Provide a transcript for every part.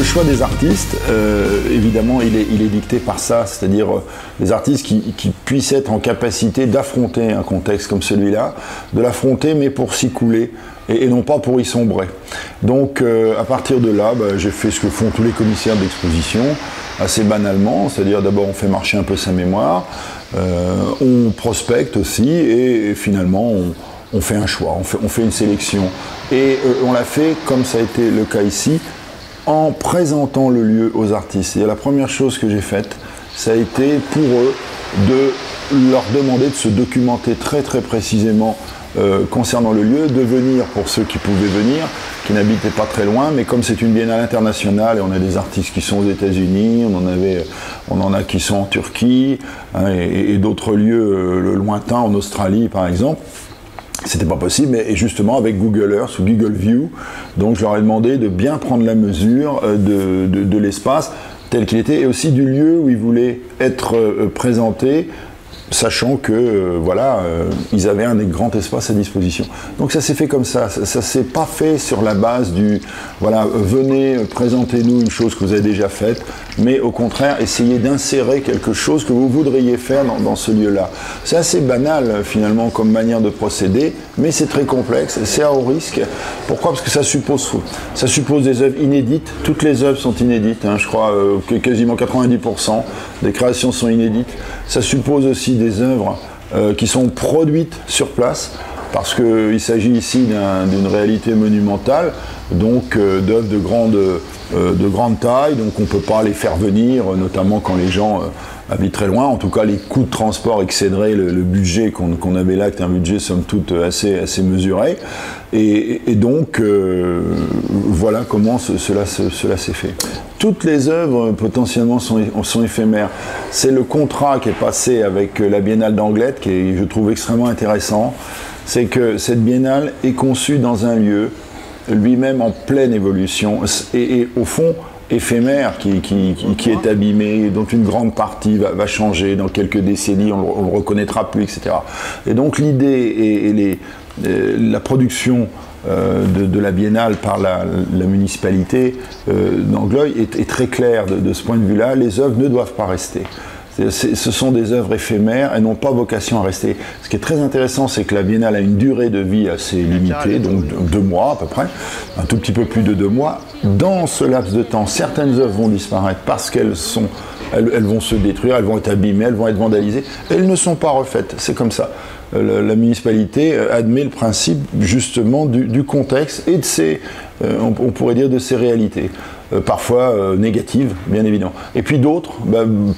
choix des artistes, évidemment, il est dicté par ça, c'est-à-dire des artistes qui puissent être en capacité d'affronter un contexte comme celui-là, de l'affronter mais pour s'y couler et non pas pour y sombrer. Donc à partir de là, j'ai fait ce que font tous les commissaires d'exposition, assez banalement, c'est-à-dire d'abord on fait marcher un peu sa mémoire, on prospecte aussi et finalement on fait un choix, on fait une sélection. Et on l'a fait, comme ça a été le cas ici, en présentant le lieu aux artistes. Et la première chose que j'ai faite, ça a été pour eux de leur demander de se documenter très très précisément concernant le lieu, de venir pour ceux qui pouvaient venir, qui n'habitaient pas très loin, mais comme c'est une biennale internationale et on a des artistes qui sont aux États-Unis, on en a qui sont en Turquie hein, et d'autres lieux lointains, en Australie par exemple. C'était pas possible, et justement avec Google Earth ou Google View, donc je leur ai demandé de bien prendre la mesure de l'espace tel qu'il était et aussi du lieu où ils voulaient être présentés, sachant que ils avaient un grand espace à disposition. Donc ça s'est fait comme ça s'est pas fait sur la base du venez présentez-nous une chose que vous avez déjà faite, mais au contraire essayez d'insérer quelque chose que vous voudriez faire dans ce lieu-là. C'est assez banal finalement comme manière de procéder, mais c'est très complexe, c'est à haut risque. Pourquoi? Parce que ça suppose des œuvres inédites. Toutes les œuvres sont inédites, hein, je crois que quasiment 90% des créations sont inédites. Ça suppose aussi des œuvres qui sont produites sur place, parce qu'il s'agit ici d'une réalité monumentale, donc d'œuvres de grande taille, donc on ne peut pas les faire venir, notamment quand les gens habitent très loin. En tout cas, les coûts de transport excéderaient le budget qu'on avait là, qui est un budget somme toute assez mesuré. Et donc, voilà comment cela s'est fait. Toutes les œuvres potentiellement sont éphémères. C'est le contrat qui est passé avec la Biennale d'Anglet, qui est, je trouve, extrêmement intéressant. C'est que cette biennale est conçue dans un lieu, lui-même en pleine évolution, et au fond, éphémère, qui est abîmé, dont une grande partie va changer dans quelques décennies, on ne le reconnaîtra plus, etc. Et donc l'idée et la production de la biennale par la municipalité d'Anglois est très claire de ce point de vue-là. Les œuvres ne doivent pas rester. Ce sont des œuvres éphémères et n'ont pas vocation à rester. Ce qui est très intéressant, c'est que la biennale a une durée de vie assez limitée, donc 2 mois à peu près, un tout petit peu plus de 2 mois. Dans ce laps de temps, certaines œuvres vont disparaître parce qu'elles vont se détruire, elles vont être abîmées, elles vont être vandalisées. Elles ne sont pas refaites, c'est comme ça. La municipalité admet le principe justement du contexte et de on pourrait dire de ces réalités. Parfois négatives, bien évidemment. Et puis d'autres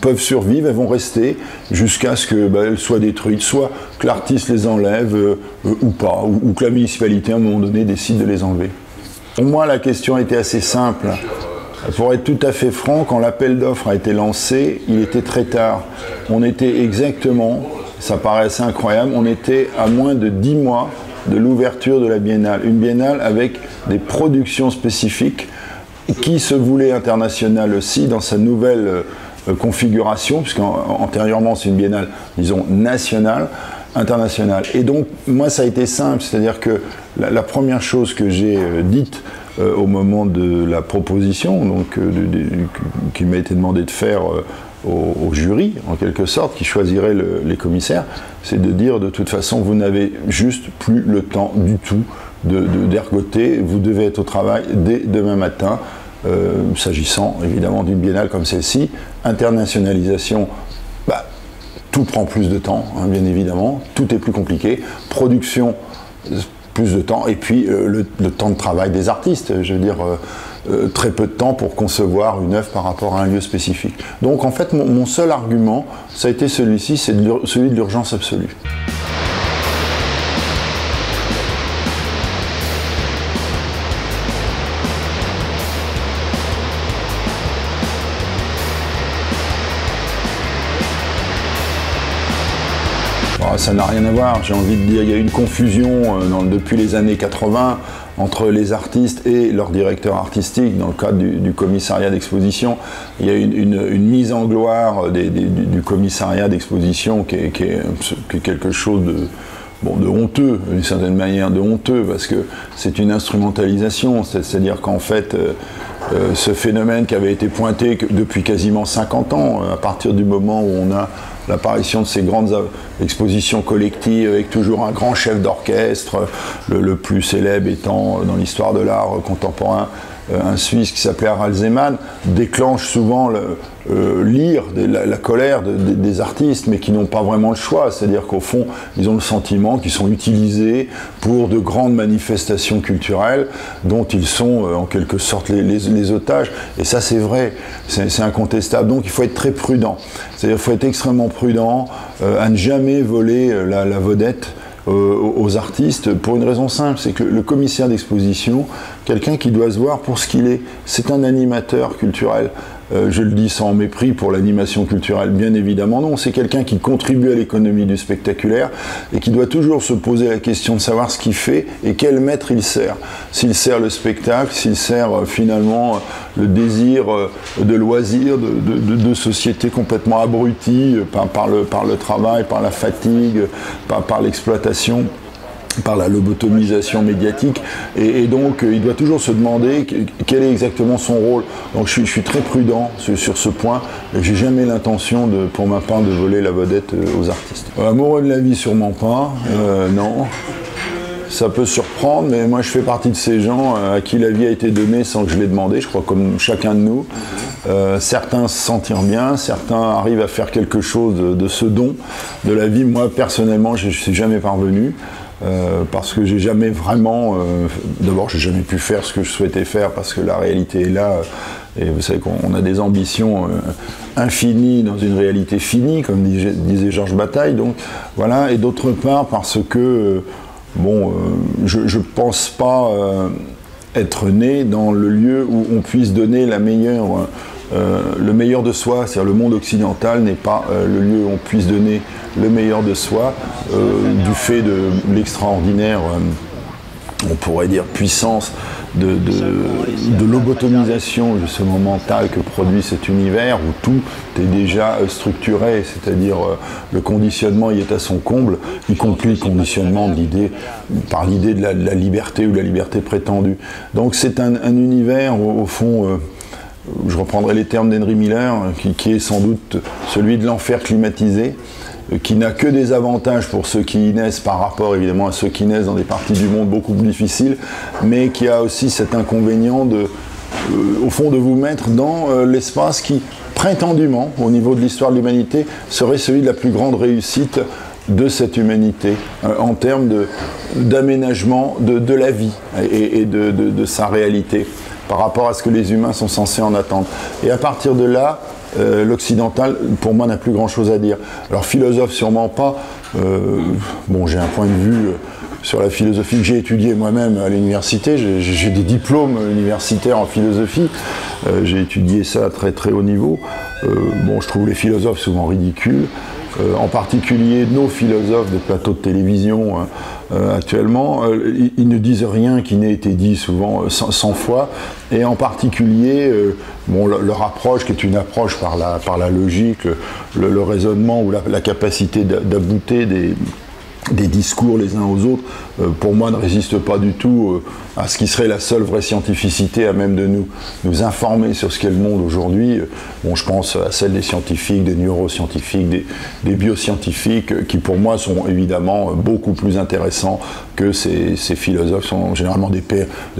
peuvent survivre, elles vont rester jusqu'à ce qu'elles soient détruites, soit que l'artiste les enlève ou pas, ou que la municipalité à un moment donné décide de les enlever. Pour moi, la question était assez simple. Pour être tout à fait franc, quand l'appel d'offres a été lancé, il était très tard. On était exactement, ça paraît assez incroyable, on était à moins de 10 mois de l'ouverture de la biennale. Une biennale avec des productions spécifiques qui se voulait internationale aussi dans sa nouvelle configuration, puisqu'antérieurement c'est une biennale, disons, nationale, internationale. Et donc, moi ça a été simple, c'est-à-dire que la première chose que j'ai dite au moment de la proposition, donc qui m'a été demandé de faire au jury, en quelque sorte, qui choisirait les commissaires, c'est de dire de toute façon, vous n'avez juste plus le temps du tout d'ergoter, vous devez être au travail dès demain matin, s'agissant évidemment d'une biennale comme celle-ci. Internationalisation, tout prend plus de temps, hein, bien évidemment, tout est plus compliqué, production, plus de temps, et puis le temps de travail des artistes, je veux dire, très peu de temps pour concevoir une œuvre par rapport à un lieu spécifique. Donc en fait, mon seul argument, ça a été celui-ci, c'est celui de l'urgence absolue. Ça n'a rien à voir, j'ai envie de dire, il y a une confusion depuis les années 80 entre les artistes et leur directeur artistique dans le cadre du commissariat d'exposition. Il y a une mise en gloire du commissariat d'exposition qui est quelque chose de honteux, d'une certaine manière de honteux, parce que c'est une instrumentalisation, c'est-à-dire qu'en fait ce phénomène qui avait été pointé depuis quasiment 50 ans, à partir du moment où on a l'apparition de ces grandes expositions collectives avec toujours un grand chef d'orchestre, le plus célèbre étant dans l'histoire de l'art contemporain un Suisse qui s'appelait Harald Zeman, déclenche souvent l'ire, la colère des artistes, mais qui n'ont pas vraiment le choix. C'est-à-dire qu'au fond, ils ont le sentiment qu'ils sont utilisés pour de grandes manifestations culturelles dont ils sont en quelque sorte les otages. Et ça, c'est vrai, c'est incontestable. Donc il faut être très prudent. C'est-à-dire qu'il faut être extrêmement prudent à ne jamais voler la vedette aux artistes, pour une raison simple, c'est que le commissaire d'exposition, quelqu'un qui doit se voir pour ce qu'il est, c'est un animateur culturel. Je le dis sans mépris pour l'animation culturelle, bien évidemment non, c'est quelqu'un qui contribue à l'économie du spectaculaire et qui doit toujours se poser la question de savoir ce qu'il fait et quel maître il sert. S'il sert le spectacle, s'il sert finalement le désir de loisir, de société complètement abrutie par le travail, par la fatigue, par l'exploitation, par la lobotomisation médiatique, et donc il doit toujours se demander quel est exactement son rôle. Donc je suis très prudent sur ce point, et j'ai jamais l'intention, pour ma part, de voler la vedette aux artistes. Amoureux de la vie, sûrement pas, non. Ça peut surprendre, mais moi je fais partie de ces gens à qui la vie a été donnée sans que je l'ai demandé, je crois comme chacun de nous. Certains se sentirent bien, certains arrivent à faire quelque chose de ce don de la vie. Moi personnellement, je ne suis jamais parvenu. Parce que j'ai jamais vraiment, d'abord j'ai jamais pu faire ce que je souhaitais faire parce que la réalité est là, et vous savez qu'on a des ambitions infinies dans une réalité finie, comme disait Georges Bataille, donc voilà, et d'autre part parce que je pense pas être né dans le lieu où on puisse donner le meilleur de soi, c'est-à-dire le monde occidental n'est pas le lieu où on puisse donner le meilleur de soi, du fait de l'extraordinaire, on pourrait dire, puissance de lobotomisation justement mentale que produit cet univers où tout est déjà structuré, c'est-à-dire le conditionnement y est à son comble, y compris le conditionnement par l'idée de la liberté ou de la liberté prétendue. Donc c'est un univers au fond, je reprendrai les termes d'Henry Miller, qui est sans doute celui de l'enfer climatisé, qui n'a que des avantages pour ceux qui y naissent par rapport évidemment à ceux qui naissent dans des parties du monde beaucoup plus difficiles, mais qui a aussi cet inconvénient au fond de vous mettre dans l'espace qui, prétendument, au niveau de l'histoire de l'humanité, serait celui de la plus grande réussite de cette humanité, en termes d'aménagement de la vie et de sa réalité, par rapport à ce que les humains sont censés en attendre. Et à partir de là, l'occidental, pour moi, n'a plus grand-chose à dire. Alors, philosophe, sûrement pas. J'ai un point de vue sur la philosophie que j'ai étudié moi-même à l'université. J'ai des diplômes universitaires en philosophie. J'ai étudié ça à très très haut niveau. Je trouve les philosophes souvent ridicules. En particulier nos philosophes de plateaux de télévision actuellement, ils ne disent rien qui n'ait été dit souvent 100 fois, et en particulier leur approche, qui est une approche par la logique, le raisonnement ou la capacité d'abouter des discours les uns aux autres, pour moi ne résiste pas du tout à ce qui serait la seule vraie scientificité à même de nous informer sur ce qu'est le monde aujourd'hui. Je pense à celle des scientifiques, des neuroscientifiques, des bioscientifiques, qui pour moi sont évidemment beaucoup plus intéressants que ces philosophes. Sont généralement des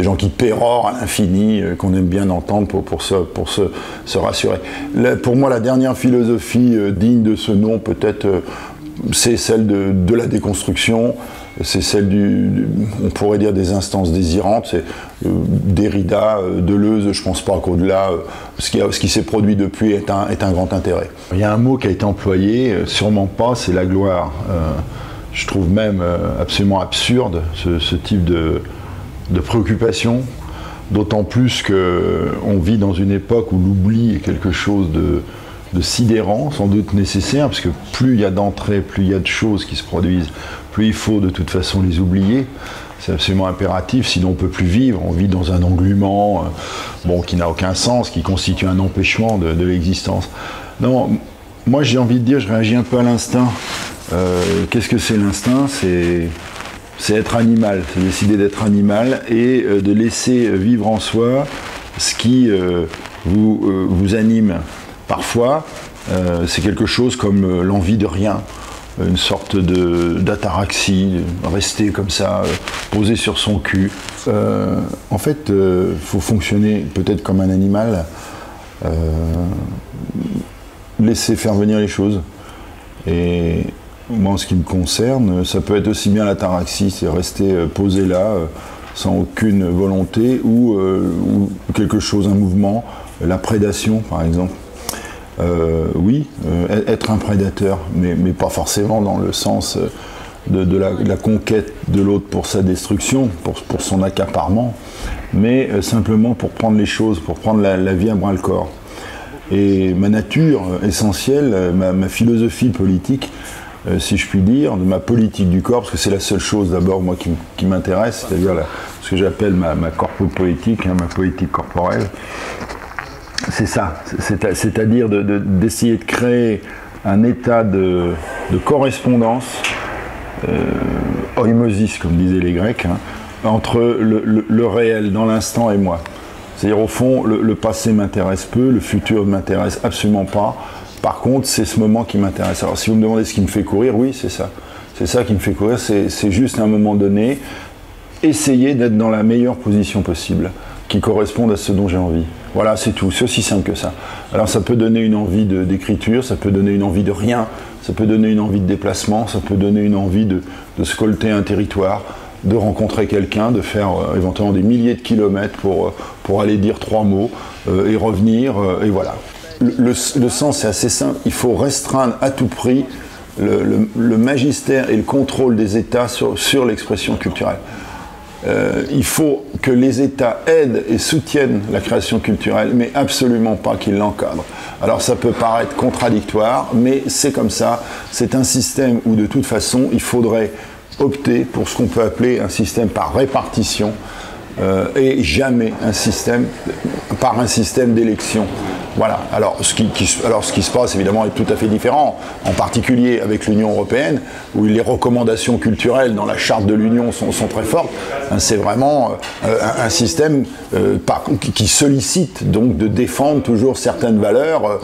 gens qui pérorent à l'infini, qu'on aime bien entendre pour se rassurer. Pour moi, la dernière philosophie digne de ce nom, peut-être, c'est celle de la déconstruction, c'est celle on pourrait dire des instances désirantes, c'est Derrida, Deleuze, je ne pense pas qu'au-delà, ce qui s'est produit depuis est un grand intérêt. Il y a un mot qui a été employé, sûrement pas, c'est la gloire. Je trouve même absolument absurde ce type de préoccupation, d'autant plus qu'on vit dans une époque où l'oubli est quelque chose de sidérant, sans doute nécessaire, parce que plus il y a d'entrées, plus il y a de choses qui se produisent, plus il faut de toute façon les oublier. C'est absolument impératif, sinon on ne peut plus vivre. On vit dans un engluement qui n'a aucun sens, qui constitue un empêchement de l'existence. Non, moi j'ai envie de dire, je réagis un peu à l'instinct. Qu'est-ce que c'est l'instinct ? C'est être animal, c'est décider d'être animal et de laisser vivre en soi ce qui vous anime. Parfois, c'est quelque chose comme l'envie de rien, une sorte d'ataraxie, rester comme ça, posé sur son cul. En fait, faut fonctionner peut-être comme un animal, laisser faire venir les choses. Et moi, en ce qui me concerne, ça peut être aussi bien l'ataraxie, c'est rester posé là, sans aucune volonté, ou quelque chose, un mouvement, la prédation par exemple. Oui, être un prédateur, mais pas forcément dans le sens de la conquête de l'autre pour sa destruction, pour son accaparement, mais simplement pour prendre les choses, pour prendre la vie à bras-le-corps. Et ma nature essentielle, ma philosophie politique, si je puis dire, de ma politique du corps, parce que c'est la seule chose d'abord moi qui m'intéresse, c'est-à-dire ce que j'appelle ma corpopoétique, ma politique corporelle, c'est ça, c'est-à-dire d'essayer de créer un état de correspondance, oimosis comme disaient les Grecs, entre le réel dans l'instant et moi. C'est-à-dire au fond, le passé m'intéresse peu, le futur ne m'intéresse absolument pas. Par contre, c'est ce moment qui m'intéresse. Alors si vous me demandez ce qui me fait courir, oui, c'est ça. C'est ça qui me fait courir, c'est juste à un moment donné, essayer d'être dans la meilleure position possible, qui corresponde à ce dont j'ai envie. Voilà, c'est tout, c'est aussi simple que ça. Alors ça peut donner une envie d'écriture, ça peut donner une envie de rien, ça peut donner une envie de déplacement, ça peut donner une envie de scolter un territoire, de rencontrer quelqu'un, de faire éventuellement des milliers de kilomètres pour aller dire 3 mots et revenir, et voilà. Le sens est assez simple, il faut restreindre à tout prix le magistère et le contrôle des États sur l'expression culturelle. Il faut que les États aident et soutiennent la création culturelle, mais absolument pas qu'ils l'encadrent. Alors ça peut paraître contradictoire, mais c'est comme ça, c'est un système où de toute façon il faudrait opter pour ce qu'on peut appeler un système par répartition et jamais par un système d'élection. Voilà. Alors ce qui se passe évidemment est tout à fait différent, en particulier avec l'Union européenne, où les recommandations culturelles dans la charte de l'Union sont très fortes. C'est vraiment un système qui sollicite donc de défendre toujours certaines valeurs,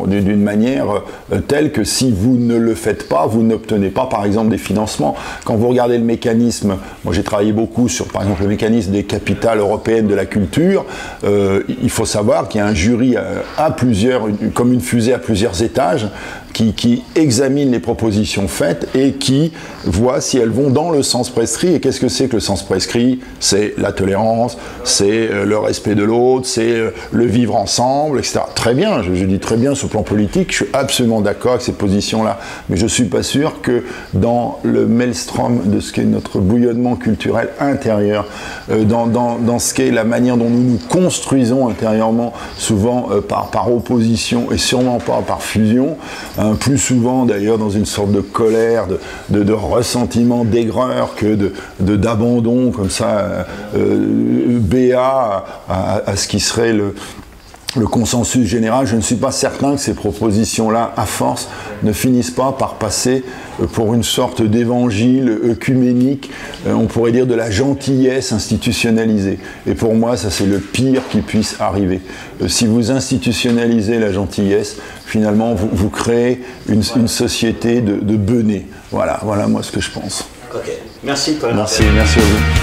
d'une manière telle que si vous ne le faites pas, vous n'obtenez pas par exemple des financements. Quand vous regardez le mécanisme, moi j'ai travaillé beaucoup sur par exemple le mécanisme des capitales européennes de la culture, il faut savoir qu'il y a un jury à plusieurs, comme une fusée à plusieurs étages, qui examine les propositions faites et qui voit si elles vont dans le sens prescrit. Et qu'est-ce que c'est que le sens prescrit? C'est la tolérance, c'est le respect de l'autre, c'est le vivre ensemble, etc. Très bien, je dis très bien sur le plan politique, je suis absolument d'accord avec ces positions-là, mais je ne suis pas sûr que dans le maelstrom de ce qu'est notre bouillonnement culturel intérieur, dans ce qu'est la manière dont nous nous construisons intérieurement, souvent par opposition et sûrement pas par fusion, plus souvent d'ailleurs dans une sorte de colère, de ressentiment, d'aigreur que d'abandon comme ça, béat à ce qui serait le consensus général. Je ne suis pas certain que ces propositions-là, à force, ne finissent pas par passer pour une sorte d'évangile œcuménique, on pourrait dire de la gentillesse institutionnalisée. Et pour moi, ça c'est le pire qui puisse arriver. Si vous institutionnalisez la gentillesse, finalement, vous créez une société de benets. Voilà moi ce que je pense. Ok. Merci Paul. Merci à vous.